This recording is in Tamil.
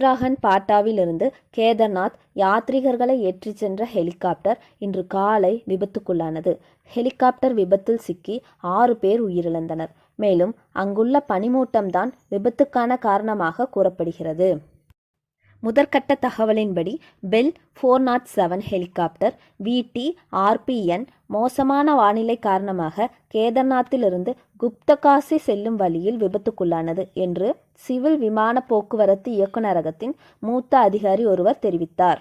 உத்தராகண்ட் பாட்டாவிலிருந்து கேதார்நாத் யாத்ரீகர்களை ஏற்றிச் சென்ற ஹெலிகாப்டர் இன்று காலை விபத்துக்குள்ளானது. ஹெலிகாப்டர் விபத்தில் சிக்கி 6 பேர் உயிரிழந்தனர். மேலும் அங்குள்ள பனிமூட்டம்தான் விபத்துக்கான காரணமாக கூறப்படுகிறது. முதற்கட்ட தகவலின்படி பெல் 407 ஹெலிகாப்டர் VT-RPN மோசமான வானிலை காரணமாக கேதார்நாத்திலிருந்து குப்தகாசி செல்லும் வழியில் விபத்துக்குள்ளானது என்று சிவில் விமான போக்குவரத்து இயக்குநரகத்தின் மூத்த அதிகாரி ஒருவர் தெரிவித்தார்.